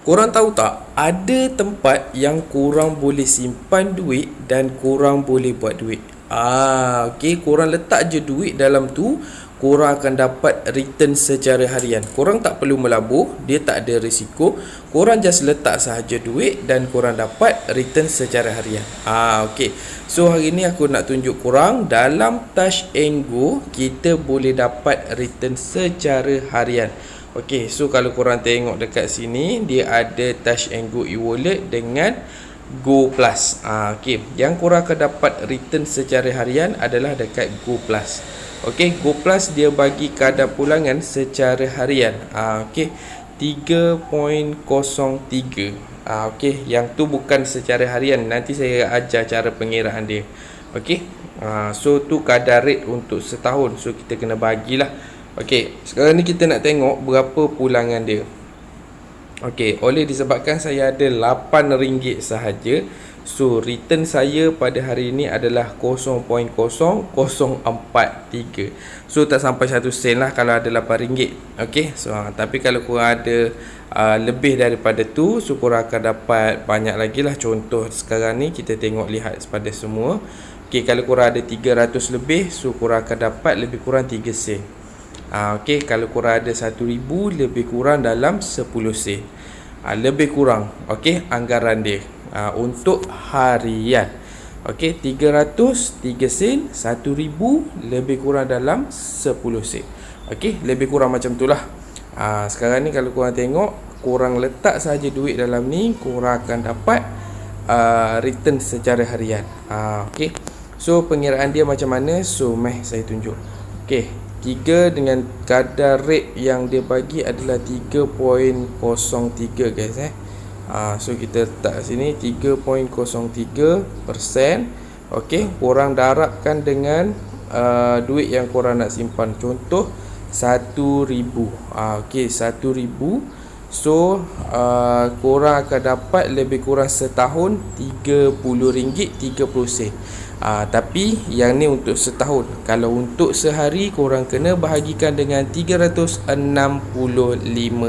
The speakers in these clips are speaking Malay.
Korang tahu tak, ada tempat yang korang boleh simpan duit dan korang boleh buat duit. Okey, korang letak je duit dalam tu, korang akan dapat return secara harian. Korang tak perlu melabur, dia tak ada risiko. Korang just letak sahaja duit dan korang dapat return secara harian. Okey. So hari ni aku nak tunjuk korang dalam Touch and Go kita boleh dapat return secara harian. Okey, so kalau korang tengok dekat sini, dia ada Touch and Go e-wallet dengan Go Plus. Okey, yang korang akan dapat return secara harian adalah dekat Go Plus. Okey, Go Plus dia bagi kadar pulangan secara harian. Okey, 3.03. Okey, yang tu bukan secara harian. Nanti saya ajar cara pengiraan dia. Okey, so tu kadar rate untuk setahun. So kita kena bagilah. Okey, sekarang ni kita nak tengok berapa pulangan dia. Okey, oleh disebabkan saya ada RM8 sahaja, so return saya pada hari ini adalah 0.0043. So tak sampai 1 sen lah kalau ada RM8. Okey, so tapi kalau korang ada lebih daripada tu, so korang akan dapat banyak lagi lah. Contoh sekarang ni kita tengok, lihat pada semua. Okey, kalau korang ada 300 lebih, so korang akan dapat lebih kurang 3 sen. Okey, kalau korang ada 1,000, lebih kurang dalam 10 sen. Lebih kurang, okey, anggaran dia untuk harian. Okey, 300, 3 sen, 1,000, lebih kurang dalam 10 sen. Okey, lebih kurang macam tu lah. Sekarang ni kalau korang tengok, korang letak saja duit dalam ni, korang akan dapat return secara harian. Okey, so pengiraan dia macam mana? So saya tunjuk. Okey, 3 dengan kadar rate yang dia bagi adalah 3.03 guys. So kita letak sini 3.03%. Okey, korang darabkan dengan duit yang korang nak simpan. Contoh 1,000. Okey, 1,000. So korang akan dapat lebih kurang setahun RM30.30. Tapi yang ni untuk setahun. Kalau untuk sehari, korang kena bahagikan dengan 365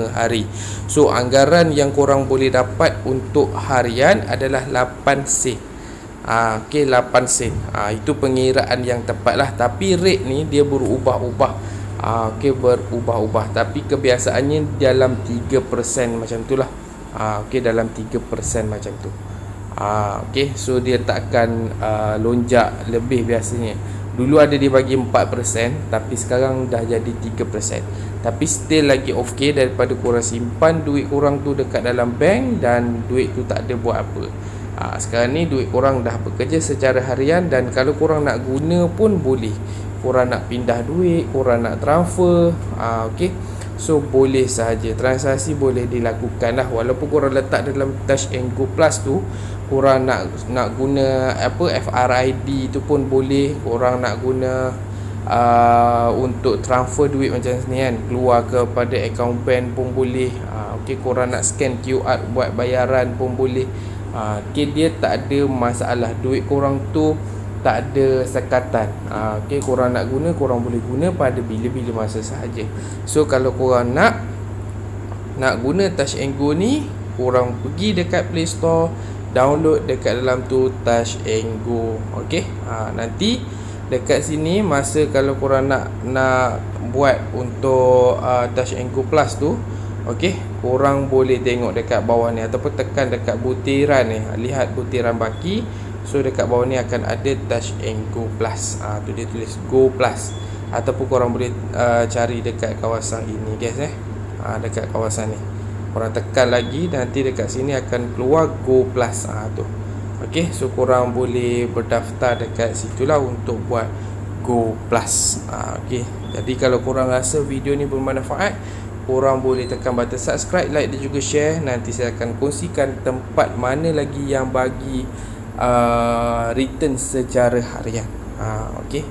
hari. So anggaran yang korang boleh dapat untuk harian adalah 8 sen. Okey, 8 sen. Itu pengiraan yang tepat lah. Tapi rate ni dia berubah-ubah. Okey, berubah-ubah. Tapi kebiasaannya dalam 3% macam tu lah. Okey, dalam 3% macam tu. Okey, so dia takkan lonjak lebih biasanya. Dulu ada dia bagi 4%, tapi sekarang dah jadi 3%. Tapi still lagi okey daripada korang simpan duit korang tu dekat dalam bank dan duit tu tak ada buat apa. Sekarang ni duit korang dah bekerja secara harian, dan kalau korang nak guna pun boleh. Korang nak pindah duit, korang nak transfer, okey, so boleh sahaja. Transaksi boleh dilakukan lah. Walaupun korang letak dalam Touch and Go Plus tu, korang nak guna FRID tu pun boleh. Korang nak guna untuk transfer duit macam ni kan, keluar kepada akaun bank pun boleh. Okey, korang nak scan QR buat bayaran pun boleh. Okey, dia tak ada masalah. Duit korang tu tak ada sekatan. Okey, korang nak guna, korang boleh guna pada bila-bila masa sahaja. So kalau korang nak guna Touch and Go ni, korang pergi dekat Play Store, download dekat dalam tu Touch and Go. Okey, nanti dekat sini masa kalau korang nak buat untuk Touch and Go Plus tu, okey, korang boleh tengok dekat bawah ni ataupun tekan dekat butiran ni. Lihat butiran baki. So dekat bawah ni akan ada Touch and Go Plus. Tu dia tulis Go Plus. Ataupun korang boleh cari dekat kawasan ini guys. Dekat kawasan ni korang tekan lagi, nanti dekat sini akan keluar Go Plus. Tu. Okey, so korang boleh berdaftar dekat situlah untuk buat Go Plus. Okey, jadi kalau korang rasa video ni bermanfaat, korang boleh tekan button subscribe, like dan juga share. Nanti saya akan kongsikan tempat mana lagi yang bagi return secara harian. Okey.